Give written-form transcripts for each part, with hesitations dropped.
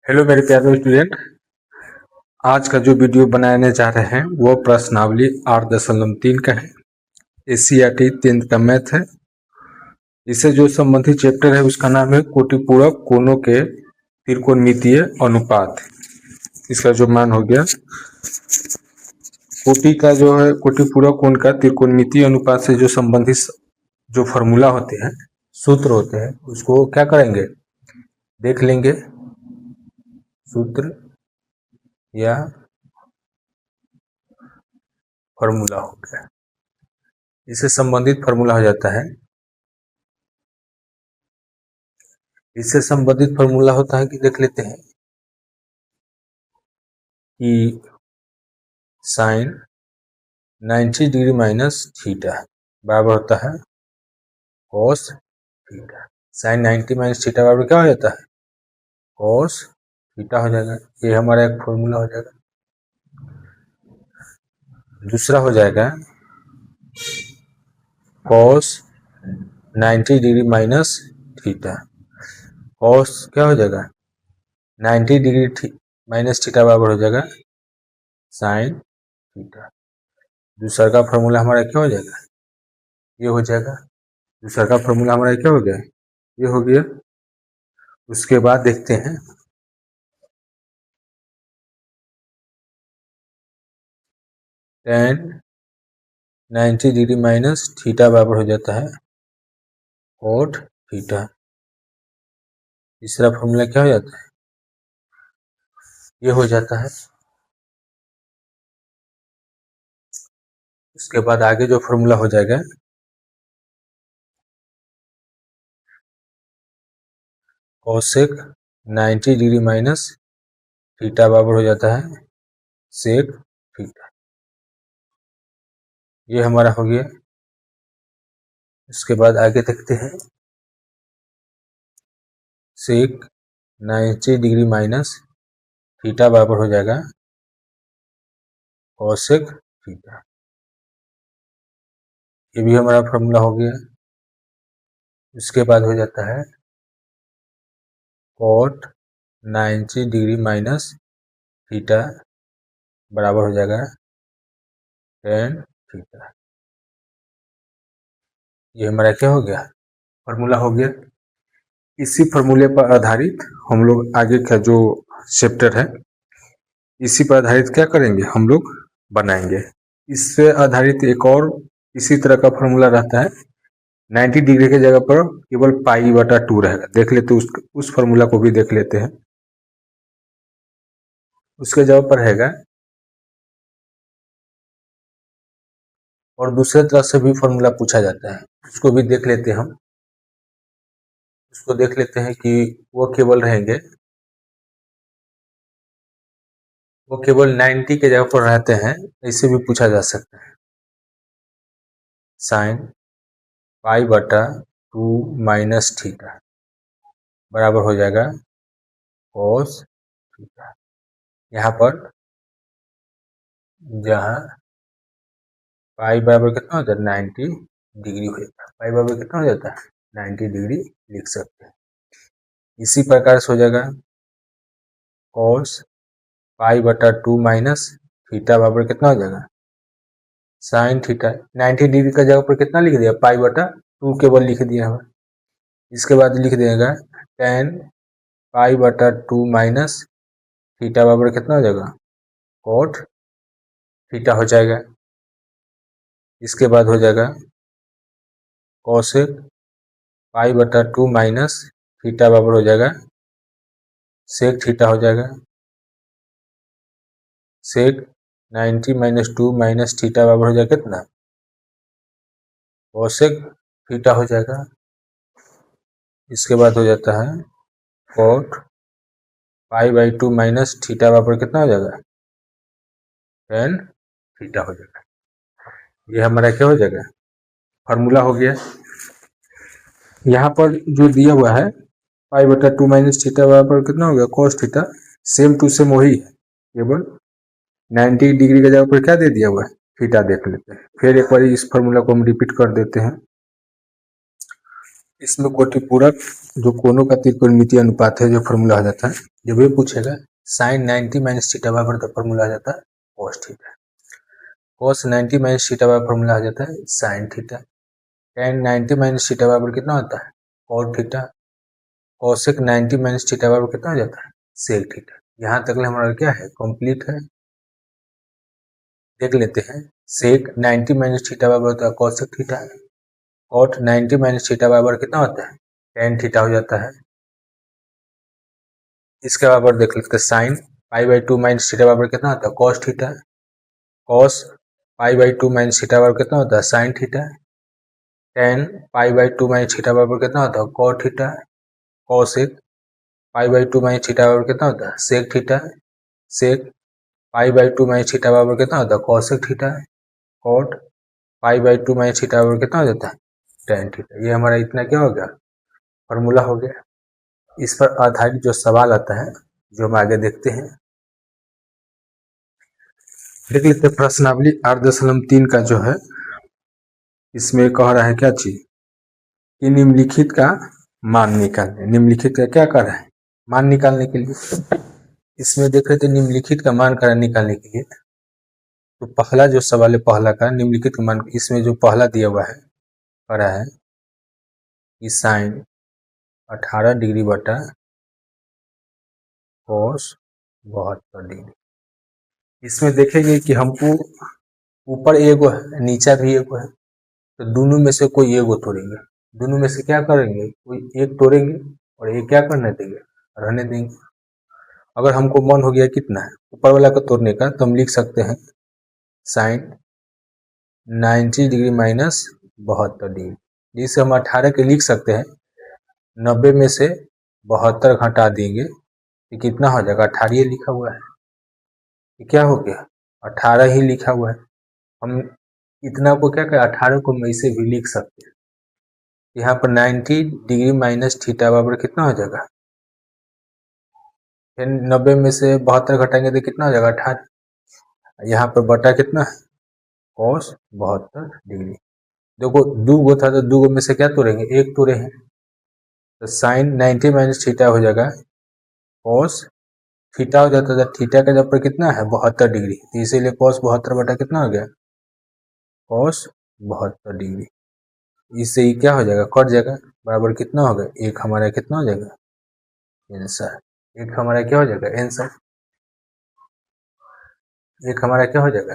Hello मेरे प्यारे student. आज का जो वीडियो बनाने जा रहे हैं वो प्रश्नावली 8.3 का है। एससीईआरटी 10th का मैथ है। इससे जो संबंधित चैप्टर है उसका नाम है कोटिपूरक कोणों के त्रिकोणमितीय अनुपात। इसका जो मान हो गया कोटि का जो है कोटिपूरक कोण का त्रिकोणमितीय अनुपात से जो संबंधित जो फॉर्मूला होते हैं, सूत्र होते हैं, उसको क्या करेंगे, देख लेंगे। सूत्र या फॉर्मूला हो गया, इससे संबंधित फॉर्मूला हो जाता है। इससे संबंधित फॉर्मूला होता है कि देख लेते हैं कि साइन 90 डिग्री माइनस थीटा बराबर होता है cos theta. Sine 90 minus theta बराबर क्या हो जाता है, कॉस थीटा हो जाएगा। ये हमारा एक फॉर्मूला हो जाएगा। दूसरा हो जाएगा cos 90 degree minus theta. Cos क्या हो जाएगा, 90 डिग्री माइनस थीटा बराबर हो जाएगा साइन थीटा। दूसरा का फॉर्मूला हमारा क्या हो जाएगा, ये हो जाएगा। दूसरा का फॉर्मूला हमारा क्या हो गया, ये हो गया। उसके बाद देखते हैं tan 90 डिग्री माइनस थीटा बराबर हो जाता है कोट थीटा। तीसरा फॉर्मूला क्या हो जाता है, ये हो जाता है। उसके बाद आगे जो फॉर्मूला हो जाएगा कोसेक 90 डिग्री माइनस थीटा बराबर हो जाता है सेक थीटा। ये हमारा हो गया। उसके बाद आगे देखते हैं सेक 90 डिग्री माइनस थीटा बराबर हो जाएगा कोसेक थीटा। ये भी हमारा फॉर्मूला हो गया। उसके बाद हो जाता है कोट 90 डिग्री माइनस थीटा बराबर हो जाएगा tan थीटा। ये हमारा क्या हो गया, फॉर्मूला हो गया। इसी फॉर्मूले पर आधारित हम लोग आगे का जो चैप्टर है इसी पर आधारित क्या करेंगे, हम लोग बनाएंगे। इससे आधारित एक और इसी तरह का फॉर्मूला रहता है। 90 डिग्री के जगह पर केवल पाई/2 रहेगा। देख लेते उस फॉर्मूला को भी देख लेते हैं। उसके जगह पर रहेगा, और दूसरे तरह से भी फॉर्मूला पूछा जाता है, उसको भी देख लेते हैं हम। उसको देख लेते हैं कि वो केवल रहेंगे, वो केवल 90 के जगह पर रहते हैं। ऐसे भी पूछा जा सकता है। साइन पाई/2 माइनस थीटा बराबर हो जाएगा कोस थीटा। यहाँ पर जहाँ पाई बराबर कितना हो जाता है, 90 डिग्री हो जाता है। पाई बराबर कितना हो जाता है, 90 डिग्री लिख सकते हैं। इसी प्रकार से हो जाएगा कोस पाई/2 माइनस थीटा बराबर कितना हो जाएगा साइन थीटा। 90 डिग्री का जगह पर कितना लिख दिया, पाई/2 केवल लिख दिया है। इसके बाद लिख देगा tan पाई/2 माइनस थीटा बराबर कितना हो जाएगा कोट थीटा हो जाएगा। इसके बाद हो जाएगा कोसेक पाई/2 माइनस थीटा बराबर हो जाएगा सेक थीटा हो जाएगा। सेक 90 माइनस 2 माइनस थीटा बराबर हो जाएगा कितना, कोसेक थीटा हो जाएगा। इसके बाद हो जाता है कोट पाई/2 माइनस थीटा बराबर कितना हो जाएगा tan थीटा हो जाएगा। ये हमारा क्या हो जाएगा, फार्मूला हो गया। यहाँ पर जो दिया हुआ है पाई/2 माइनस थीटा बराबर कितना हो गया cos theta, same to same वही है, केवल 90 डिग्री के जगह पर क्या दे दिया हुआ है, थीटा देख लेते हैं। फिर एक बार इस फार्मूला को हम रिपीट कर देते हैं। इसमें कोटि पूरक जो कोनों का त्रिकोणमितीय अनुपात है जो फॉर्मूला हो जाता है, जब ये पूछेगा साइन 90 माइनस थीटा बराबर तो फॉर्मूला आ जाता है cos theta, cos 90 minus theta बराबर फॉर्मूला आ जाता है sine theta, tan 90 minus theta बराबर कितना होता है cot theta, cosec 90 minus theta बराबर कितना हो जाता है सेक थीटा। यहाँ तक हमारा क्या है कंप्लीट है। देख लेते हैं, सेक 90 माइनस थीटा बराबर होता है cosec theta, cot 90 minus theta बराबर कितना होता है टेन थीटा हो जाता है। इसके बराबर देख लेते हैं sine pi by 2 minus theta बराबर कितना होता है cos theta, cos pi by 2 minus theta बराबर कितना होता है sine theta, tan pi by 2 minus theta बराबर कितना होता है cot theta, cosec pi by 2 minus theta बराबर कितना होता है sec theta, sec pi by 2 minus theta बराबर कितना होता है cosec theta, cot pi by 2 minus theta बराबर कितना हो जाता है टेन थीटा। ये हमारा इतना क्या हो गया फॉर्मूला हो गया। इस पर आधारित जो सवाल आता है जो हम आगे देखते हैं, देख लेते हैं प्रश्नावली 8.3 का जो है, इसमें कह रहा है क्या चीज कि निम्नलिखित का मान निकालने, निम्नलिखित का क्या कर रहा है मान निकालने के लिए। इसमें देख रहे थे निम्नलिखित का मान कर निकालने के लिए, तो पहला जो सवाल है पहला का निम्नलिखित का मान, इसमें जो पहला दिया हुआ है कह रहा है कि साइन 18 डिग्री बटा कॉस 72 डिग्री। इसमें देखेंगे कि हमको ऊपर एगो है नीचा भी एगो है, तो दोनों में से कोई एगो तोड़ेंगे, दोनों में से क्या करेंगे कोई एक तोड़ेंगे और एक क्या करने देंगे रहने देंगे। अगर हमको मन हो गया कितना है ऊपर वाला का तोड़ने का, तो हम लिख सकते हैं साइन 90 डिग्री माइनस 72 डिग्री, जिसे हम 18 के लिख सकते हैं 90 में से 72 घटा देंगे तो कितना हो जाएगा 18 लिखा हुआ है, ये क्या हो गया 18 ही लिखा हुआ है। हम इतना को क्या करें 18 को हम ऐसे भी लिख सकते हैं, यहाँ पर 90 डिग्री माइनस थीटा बराबर कितना हो जाएगा, फिर 90 में से 72 घटाएंगे तो कितना हो जाएगा 18, यहाँ पर बटा कितना है कॉस 72 डिग्री। देखो दो गो था तो दो गो में से क्या तोड़ेंगे एक तोड़े हैं, तो साइन 90 माइनस थीटा हो जाएगा कॉस थीटा हो जाता है, थीटा का जब पर कितना है 72 डिग्री, तो इसीलिए कॉस 72 बटा कितना हो गया कॉस 72 डिग्री। इससे ही क्या हो जाएगा कट जाएगा, बराबर कितना होगा एक हमारा कितना हो जाएगा आंसर, एक हमारा क्या हो जाएगा आंसर, एक हमारा क्या हो जाएगा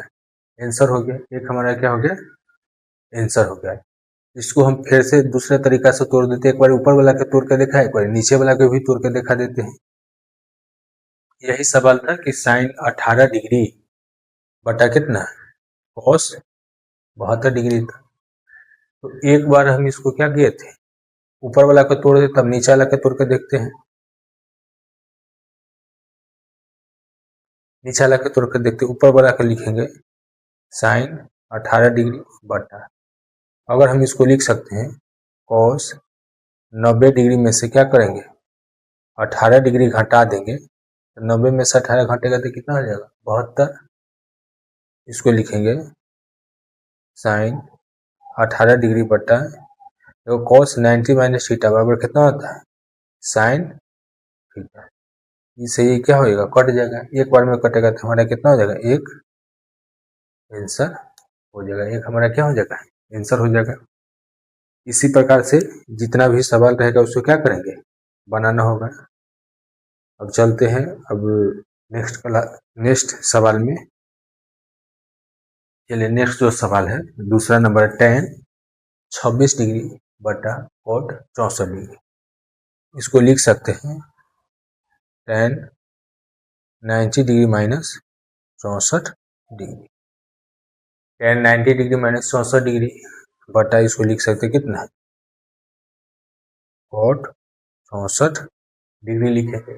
आंसर हो गया, एक हमारा क्या हो गया आंसर हो गया। इसको हम फिर से दूसरे तरीका से तोड़ देते हैं, एक बार ऊपर वाला के तोड़ के देखा, एक बार नीचे वाला के भी तोड़ के देखा देते हैं। यही सवाल था कि साइन 18 डिग्री बटा कितना कॉस 72 डिग्री था, तो एक बार हम इसको क्या किए थे ऊपर वाला को तोड़ दे, तब नीचे वाला के तोड़ के देखते हैं, नीचे वाला के तोड़ के देखते हैं, ऊपर वाला के लिखेंगे साइन 18 डिग्री बटा, अगर हम इसको लिख सकते हैं कॉस 90 डिग्री में से क्या करेंगे 18 डिग्री घटा देंगे, तो 90 में से 18 घटेगा तो कितना हो जाएगा 72, इसको लिखेंगे साइन 18 डिग्री बटा, देखो कॉस 90 माइनस थीटा बराबर कितना होता है साइन थीटा, इससे ये क्या होएगा कट जाएगा, एक बार में कटेगा तो हमारा कितना हो जाएगा एक आंसर हो जाएगा, एक हमारा क्या हो जाएगा आंसर हो जाएगा। इसी प्रकार से जितना भी सवाल रहेगा उसको क्या करेंगे बनाना होगा। अब चलते हैं अब नेक्स्ट सवाल में, चलिए नेक्स्ट जो सवाल है दूसरा नंबर 10 26 डिग्री बटा कॉट 64 डिग्री, इसको लिख सकते हैं 10 90 degree minus 64 degree, 10 90 degree minus 64 degree बटा इसको लिख सकते हैं कितना कॉट 64 डिग्री लिखेंगे।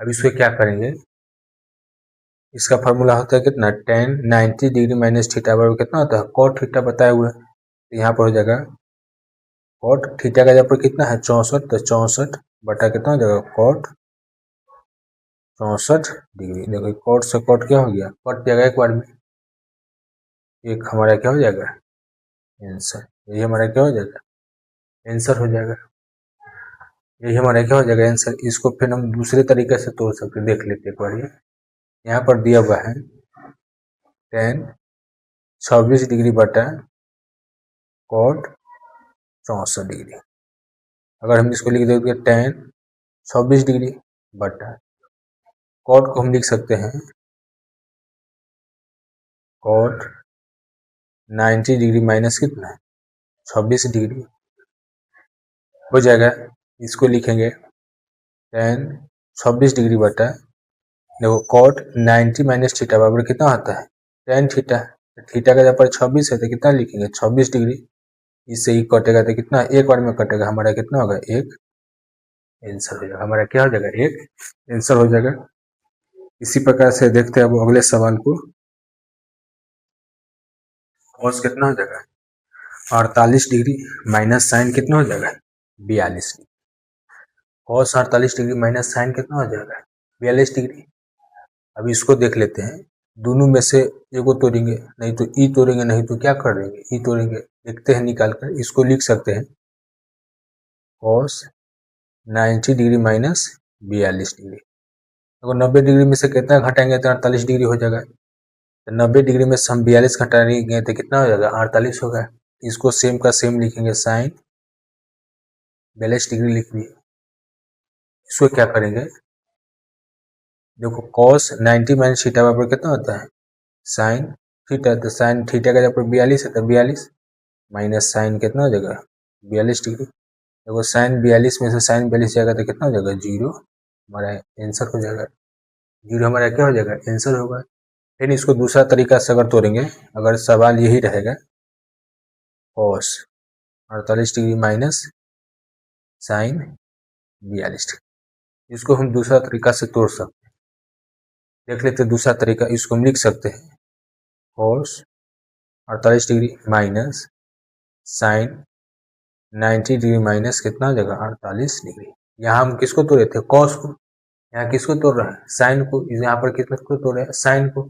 अब इसको क्या करेंगे, इसका फॉर्मूला होता है कितना 10 90 डिग्री माइनस थीटा बराबर कितना होता है कॉट थीटा बताए हुए, तो यहाँ पर हो जाएगा कॉट थीटा का जब पर कितना है 64, तो 64 बटा कितना हो जाएगा कॉट 64 डिग्री। देखो कॉट से कॉट क्या हो गया कट जाएगा एक बार में, एक हमारा क्या हो जाएगा आंसर, ये हमारा क्या हो जाएगा आंसर हो जाएगा। यही हमारा क्या हो जाएगा आंसर। इसको फिर हम दूसरे तरीके से तोड़ सकते हैं, देख लेते एक बार। यहाँ पर दिया हुआ है tan 26 डिग्री बटा cot 64 डिग्री। अगर हम इसको लिख देंगे tan 26 डिग्री बटा cot को हम लिख सकते हैं cot 90 डिग्री माइनस कितना 26 डिग्री हो जाएगा। इसको लिखेंगे tan 26 डिग्री बटा, देखो cot 90 माइनस थीटा बराबर कितना आता है tan थीटा। थीटा का जब पर 26 है तो कितना लिखेंगे 26 डिग्री। इससे ही कटेगा तो कितना एक बार में कटेगा, हमारा कितना होगा एक आंसर हो जाएगा। हमारा क्या हो जाएगा एक आंसर हो जाएगा। इसी प्रकार से देखते हैं अब अगले सवाल को। cos कितना हो जाएगा 48 डिग्री माइनस साइन कितना हो जाएगा 42 degree. cos 48 degree minus sine कितना हो जाएगा 42 डिग्री। अब इसको देख लेते हैं, दोनों में से एगो तोड़ेंगे, नहीं तो ई तोड़ेंगे, नहीं तो क्या कर देंगे ई तोड़ेंगे। देखते हैं निकाल कर। इसको लिख सकते हैं cos 90 डिग्री माइनस 42 डिग्री। अगर 90 डिग्री में से कितना घटाएंगे तो 48 डिग्री हो जाएगा। तो 90 डिग्री में से हम 42 घटाएंगे तो कितना हो जाएगा 48 होगा। इसको सेम का सेम लिखेंगे साइन 42 डिग्री लिख दिए। इसको क्या करेंगे, देखो cos 90 माइनस थीटा बराबर कितना होता है साइन थीटा। तो साइन थीटा का जब 42 है तो 42 माइनस साइन कितना हो जाएगा 42 डिग्री। देखो साइन 42 में से साइन 42 जाएगा तो कितना हो जाएगा 0, हमारा आंसर हो जाएगा 0। हमारा क्या हो जाएगा आंसर होगा। फिर इसको दूसरा तरीका से अगर तोड़ेंगे, अगर सवाल यही रहेगा cos 48 degree minus sine 42 degree, इसको हम दूसरा तरीका से तोड़ सकते हैं। देख लेते हैं दूसरा तरीका। इसको हम लिख सकते हैं cos 48 degree minus sine 90 degree minus कितना हो जाएगा 48 डिग्री। यहाँ हम किसको तोड़े थे cos को, यहाँ किसको तोड़ रहे हैं साइन को। यहाँ पर किसको तोड़ रहे हैं साइन को।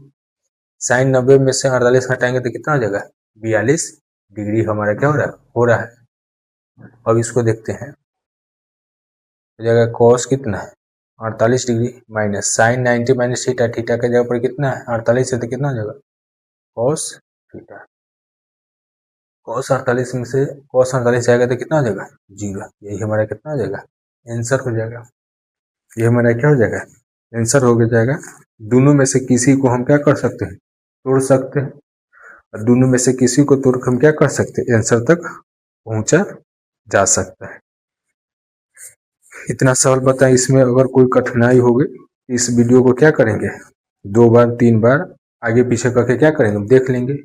साइन 90 में से 48 हटाएंगे तो कितना हो जाएगा 42 डिग्री हमारा क्या हो रहा है। अब इसको देखते हैं, हो जाएगा cos कितना है 48 degree minus sine 90 minus theta. Theta का जगह पर कितना है 48 है तो कितना हो जाएगा cos थीटा। cos 48 में से cos 48 जाएगा तो कितना हो जाएगा 0। यही हमारा कितना हो जाएगा आंसर हो जाएगा। ये हमारा क्या हो जाएगा आंसर हो जाएगा। दोनों में से किसी को हम क्या कर सकते हैं तोड़ सकते हैं, और दोनों में से किसी को तोड़ कर हम क्या कर सकते हैं आंसर तक पहुंचा जा सकता है। इतना सवाल बताएं। इसमें अगर कोई कठिनाई होगी इस वीडियो को क्या करेंगे 2 बार 3 बार आगे पीछे करके क्या करेंगे देख लेंगे,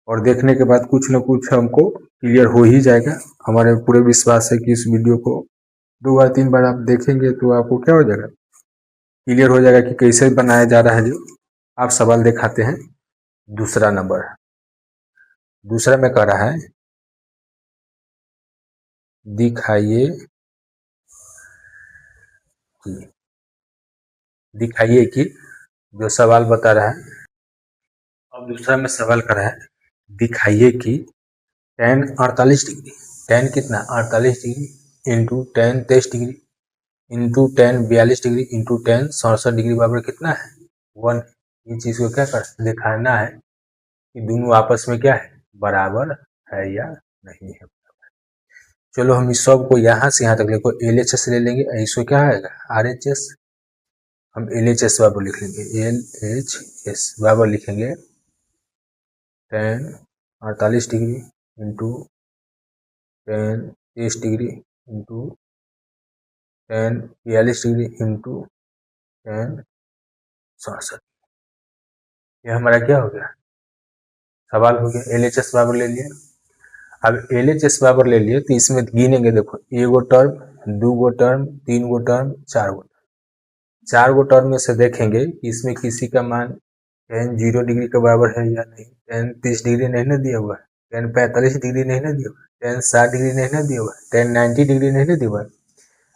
और देखने के बाद कुछ न कुछ हमको क्लियर हो ही जाएगा। हमारे पूरे विश्वास है कि इस वीडियो को 2 बार 3 बार आप देखेंगे तो आपको क्या हो जाएगा क्लियर हो जाएगा कि कैसे बनाया जा रहा है। जो आप सवाल दिखाते हैं दूसरा नंबर, दूसरा में कह रहा है दिखाइए कि जो सवाल बता रहा है। अब दूसरा में सवाल कर रहा है दिखाइए कि tan 48 डिग्री, tan कितना 48 degree into tan 23 degree into tan 42 degree into tan 67 degree बराबर कितना है 1। ये चीज को क्या कर दिखाना है कि दोनों आपस में क्या है बराबर है या नहीं है। चलो हम इस सब को यहाँ से यहाँ तक देखो LHS ले लेंगे, इसको क्या आएगा RHS। हम LHS बराबर लिख लेंगे, LHS बराबर लिखेंगे tan 48 degree into tan 23 degree into tan 42 degree into tan 67। यह हमारा क्या हो गया सवाल हो गया। LHS बराबर ले लिया। अब LHS बराबर ले लिए तो इसमें गिनेंगे, देखो एगो टर्म, 2 गो टर्म, 3 गो टर्म, 4 गो टर्म। 4 गो टर्म में से देखेंगे कि इसमें किसी का मान tan 0 डिग्री के बराबर है या नहीं। tan 30 डिग्री नहीं ना दिया हुआ है, tan 45 डिग्री नहीं ना दिया हुआ, tan 60 डिग्री नहीं ना दिया हुआ, tan 90 डिग्री नहीं ना दिया हुआ।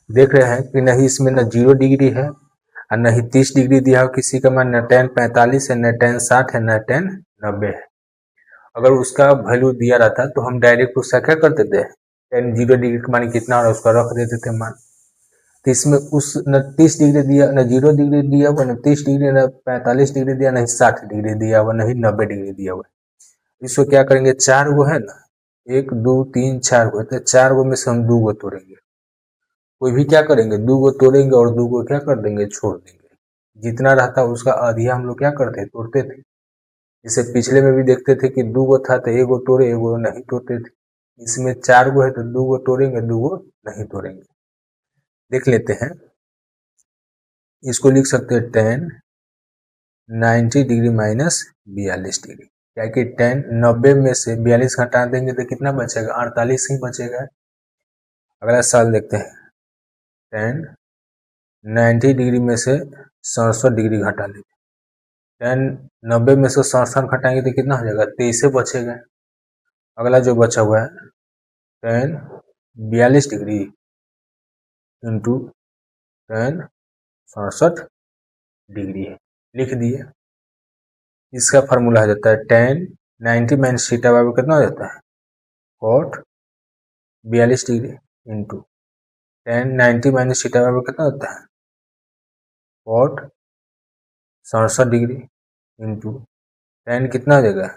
देख रहे हैं कि नहीं इसमें न 0 डिग्री है और न ही 30 डिग्री दिया हो किसी का मान, न tan 45 है, न tan 60 है, न tan 90 है। अगर उसका वैल्यू दिया रहता तो हम डायरेक्ट उसका क्या करते थे tan 0 डिग्री का मान कितना हो रहा है उसका रख देते थे मान। तो इसमें उस न 30 डिग्री दिया, न 0 डिग्री दिया हुआ, न 30 डिग्री, न 45 डिग्री दिया, न 60 डिग्री दिया हुआ, न ही 90 डिग्री दिया हुआ। इसको क्या करेंगे, 4 गो है ना, 1 2 3 4 गो, तो 4 गो में से हम 2 गो तोड़ेंगे। कोई भी क्या करेंगे, 2 गो तोड़ेंगे और 2 गो क्या कर देंगे, छोड़ देंगे। जितना रहता उसका आधिया हम लोग क्या करते, तोड़ते थे। जैसे पिछले में भी देखते थे कि 2 गो था तो 1 गो तोड़े, 1 गो नहीं तोड़ते थे। इसमें 4 गो है तो 2 गो तोड़ेंगे, 2 गो नहीं तोड़ेंगे। देख लेते हैं, इसको लिख सकते हैं tan 90 डिग्री माइनस 42 डिग्री, क्या कि tan 90 में से 42 हटा देंगे तो कितना बचेगा, 48 ही बचेगा। अगला सवाल देखते हैं, tan 90 डिग्री में से 67 डिग्री घटा लेंगे। tan 90 में से 67 घटाएंगे तो कितना हो जाएगा, 23 बचेगा। अगला जो बचा हुआ है tan 42 degree into tan 67 degree है, लिख दिए। इसका फार्मूला हो जाता है tan 90 माइनस थीटा बराबर कितना हो जाता है, cot 42 degree into tan 90 minus theta बराबर कितना होता है, cot 67 डिग्री इंटू tan कितना हो जाएगा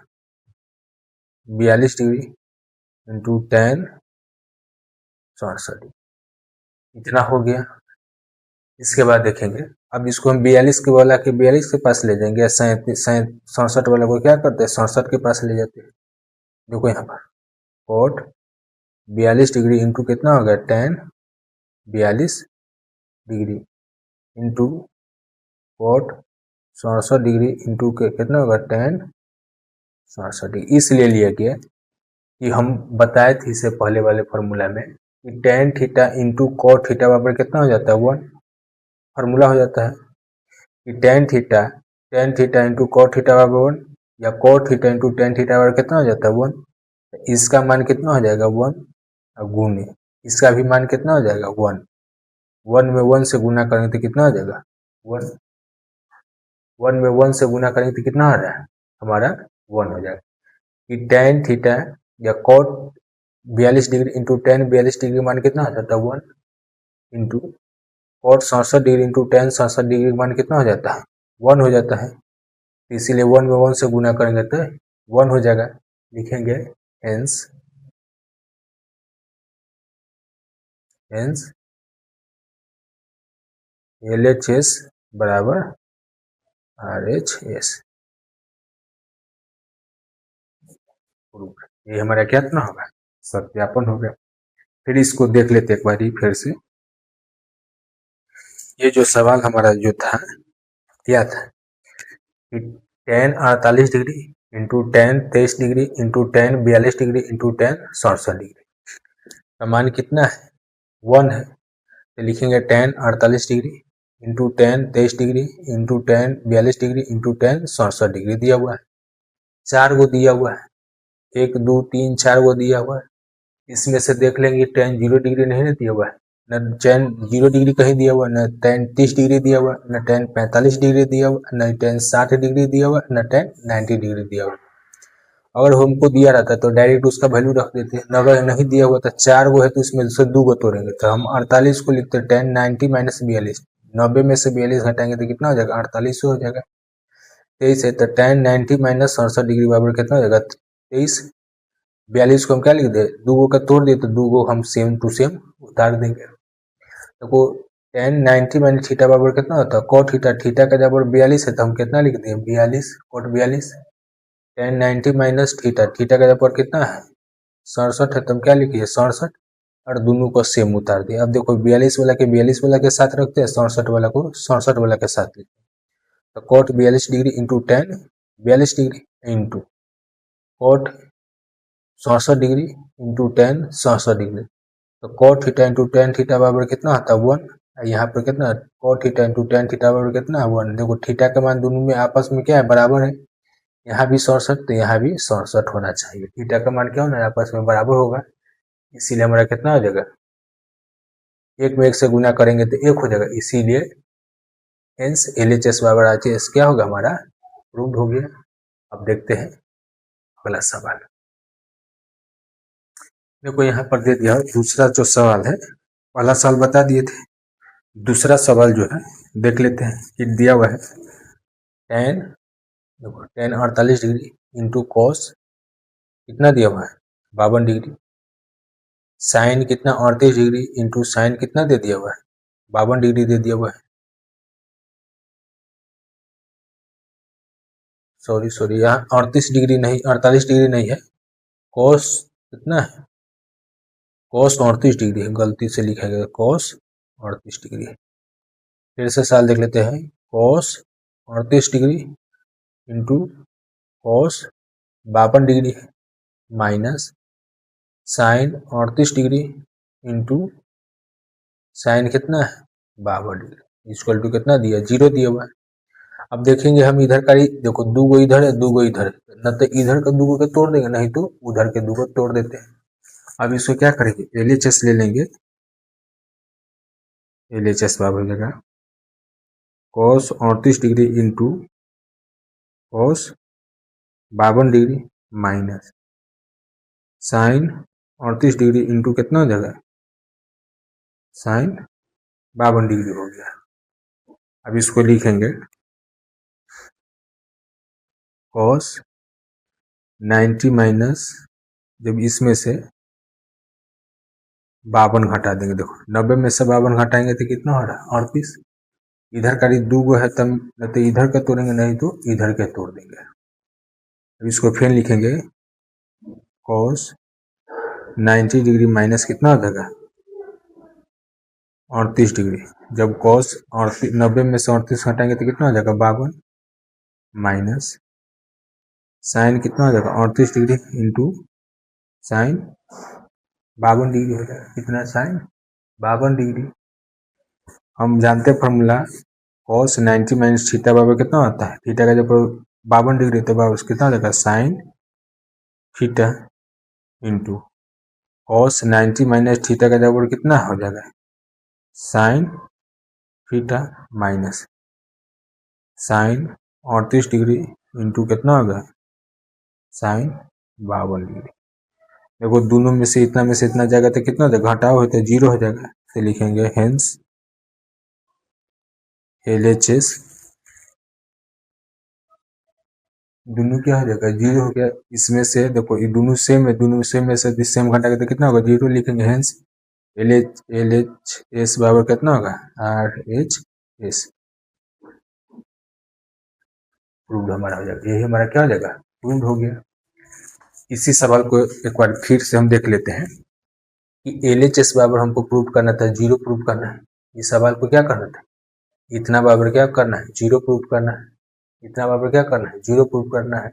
42 डिग्री इंटू tan 67 डिग्री, इतना हो गया। इसके बाद देखेंगे, अब इसको हम 42 के वाला के 42 के पास ले जाएंगे या 67 वाला को क्या करते हैं 67 के पास ले जाते हैं। देखो यहाँ पर cot 42 डिग्री इंटू कितना हो गया tan 42 degree into cot 67 degree into के कितना होगा tan 67 डिग्री। इसलिए लिया गया कि हम बताए थे इससे पहले वाले फॉर्मूला में कि tan theta into cot theta बराबर कितना हो जाता है 1। फार्मूला हो जाता है कि tan theta into cot theta बराबर 1 या cot theta into tan theta बराबर कितना हो जाता है 1। इसका मान कितना हो जाएगा 1 और गुने इसका भी मान कितना हो जाएगा 1। 1 में 1 से गुना करेंगे तो कितना हो जाएगा 1। 1 में 1 से गुना करेंगे तो कितना हो रहा है हमारा 1 हो जाएगा। कि tan थीटा या cot 42 degree into tan 42 degree मान कितना हो जाता है 1 into cot 67 degree into tan 67 degree मान कितना हो जाता है 1 हो जाता है। इसीलिए 1 में 1 से गुना करेंगे तो 1 हो जाएगा। लिखेंगे हेंस LHS बराबर RHS। ये हमारा क्या इतना होगा, सत्यापन हो गया। फिर इसको देख लेते एक बार फिर से। ये जो सवाल हमारा जो था क्या था कि tan 48 degree into tan 23 degree into tan 42 degree into tan 67 degree का मान कितना है 1 है। तो लिखेंगे tan 48 degree into tan 23 degree into tan 42 degree into tan 67 degree दिया हुआ है। 4 गो दिया हुआ है, 1 2 3 4 गो दिया हुआ है। इसमें से देख लेंगे tan 0 डिग्री नहीं ना दिया हुआ है, न tan 0 डिग्री कहीं दिया हुआ, न tan 30 डिग्री दिया हुआ, न tan 45 डिग्री दिया हुआ, न tan 60 डिग्री दिया हुआ, न tan 90 डिग्री दिया हुआ। अगर हमको दिया रहता तो डायरेक्ट उसका वैल्यू रख देते, अगर नहीं दिया हुआ तो 4 गो है तो इसमें से 2 गो तोड़ेंगे तो हम 48 को लिखते tan 90 माइनस 42, 90 में से 42 घटाएंगे तो कितना हो जाएगा 48 हो जाएगा। 23 है तो tan 90 माइनस 67 डिग्री बराबर कितना हो जाएगा 23। 42 को हम क्या लिख दे, 2 गो का तोड़ दिए तो 2 गो हम सेम टू सेम उतार देंगे। देखो tan 90 माइनस थीटा बराबर कितना होता है cot थीटा, थीटा का जब 42 है तो हम कितना लिख दें 42 cot 42। tan 90 minus theta, theta का जब कितना है 67 है तो हम क्या लिखिए 67 और दोनों को सेम उतार दिए। अब देखो 42 वाला के 42 वाला के साथ रखते हैं, 67 वाला को 67 वाला के साथ लिखते हैं। तो cot 42 degree into tan 42 degree into cot 67 degree into tan 67 degree. तो cot theta into tan theta बराबर कितना आता है 1। यहाँ पर कितना cot theta into tan theta बराबर कितना है 1। देखो थीटा का मान दोनों में आपस में क्या है बराबर है, यहाँ भी 67 तो यहाँ भी 67 होना चाहिए। थीटा का मान क्या होना है आपस में बराबर होगा, इसीलिए हमारा कितना हो जाएगा 1 में 1 से गुना करेंगे तो 1 हो जाएगा। इसीलिए हेंस LHS बराबर RHS क्या होगा हमारा प्रूव्ड हो गया। अब देखते हैं अगला सवाल। देखो यहाँ पर दे दिया दूसरा जो सवाल है, पहला सवाल बता दिए थे, दूसरा सवाल जो है देख लेते हैं कि दिया हुआ है टेन, देखो टेन 48 डिग्री इंटू कॉस कितना दिया हुआ है 52 डिग्री, साइन कितना 38 डिग्री इंटू साइन कितना दे दिया हुआ है 52 डिग्री दे दिया हुआ है। सॉरी यहाँ 38 डिग्री नहीं 48 डिग्री नहीं है, कॉस कितना है, कॉस 38 डिग्री है, गलती से लिखा गया कॉस 38 डिग्री। फिर से सवाल देख लेते हैं, cos 38 degree into cos 52 degree है minus sine 38 degree into sine कितना है 52 डिग्री इक्वल टू कितना दिया 0 दिया हुआ है। अब देखेंगे हम इधर का ही, देखो दूगो इधर है दूगो इधर है, न तो इधर का दूगो के तोड़ देंगे नहीं तो उधर के दूगो तोड़ देते हैं। अब इसको क्या करेंगे LHS ले लेंगे, LHS बराबर हो जाएगा cos 38 degree into cos 52 degree minus sine 38 degree into कितना हो जाएगा साइन 52 डिग्री हो गया। अब इसको लिखेंगे cos 90 माइनस, जब इसमें से 52 घटा देंगे, देखो 90 में से 52 घटाएंगे तो कितना हो रहा है 38, इधर का दूगो है तब न तो इधर का तोड़ेंगे नहीं तो इधर के तोड़ देंगे। अब इसको फिर लिखेंगे cos 90 डिग्री माइनस कितना हो जाएगा 38 डिग्री, जब cos 90 में से 38 घटाएंगे तो कितना हो जाएगा 52 माइनस साइन कितना हो जाएगा 38 डिग्री इंटू साइन 52 डिग्री हो जाएगा, कितना साइन 52 डिग्री। हम जानते हैं फॉर्मूला cos 90 माइनस थीटा बराबर कितना होता है, थीटा का जब 52 डिग्री तो बराबर कितना हो जाएगा sine theta into cos 90 minus theta का जब कितना हो जाएगा sine theta minus sine 38 degree into कितना होगा साइन 52 डिग्री। देखो दोनों में से इतना जाएगा तो कितना हो जाएगा घटाओ है तो 0 हो जाएगा, तो लिखेंगे हेंस LHS दोनों क्या हो जाएगा 0 हो गया। इसमें से देखो ये दोनों सेम है, दोनों सेम में से सेम घटाएगा तो कितना होगा 0 लिखेंगे, हेंस LHS बराबर कितना होगा RHS, प्रूव्ड हमारा हो जाएगा, यही हमारा क्या हो जाएगा प्रूव्ड हो गया। इसी सवाल को एक बार फिर से हम देख लेते हैं कि LHS बराबर हमको प्रूव करना था 0 प्रूव करना है, इस सवाल को क्या करना था इतना बराबर क्या करना है 0 प्रूव करना है, इतना बराबर क्या करना है 0 प्रूव करना है।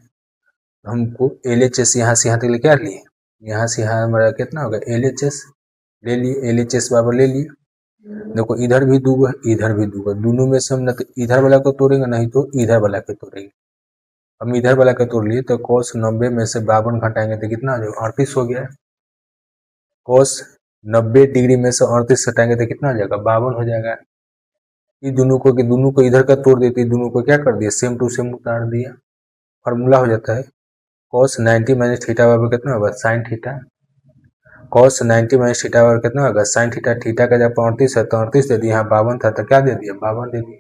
हमको LHS यहाँ से यहाँ तक क्या लिए, यहाँ से यहाँ हमारा कितना होगा LHS ले लिए, LHS बराबर ले लिए। देखो इधर भी दूगो है इधर भी दूगो, दोनों में से हम न तो इधर वाला को तोड़ेंगे नहीं तो इधर वाला को तोड़ेंगे। हम इधर वाला को तोड़ लिए तो cos 90 में से 52 घटाएंगे तो कितना हो जाएगा 38 हो गया। cos 90 डिग्री में से 38 घटाएंगे तो कितना हो जाएगा 52 हो जाएगा। ये दोनों को इधर का तोड़ देते, दोनों को क्या कर दिया सेम टू सेम उतार दिया, फॉर्मूला हो जाता है cos 90 माइनस थीटा बराबर कितना होगा sine theta, cos 90 minus theta बराबर कितना होगा साइन थीटा, थीटा का जब 38 है तो 38 दे दिया, यहाँ 52 था तो क्या दे दिया 52 दे दिया।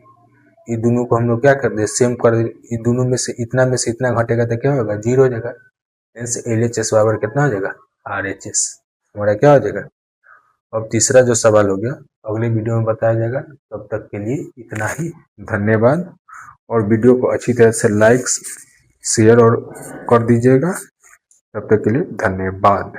ये दोनों को हम लोग क्या कर दिए सेम कर दिए, ये दोनों में से इतना घटेगा तो क्या होगा 0 हो जाएगा, LHS बराबर कितना हो जाएगा RHS, हमारा क्या हो जाएगा। अब तीसरा जो सवाल हो गया अगले वीडियो में बताया जाएगा, तब तक के लिए इतना ही, धन्यवाद। और वीडियो को अच्छी तरह से लाइक शेयर और कर दीजिएगा, तब तक के लिए धन्यवाद।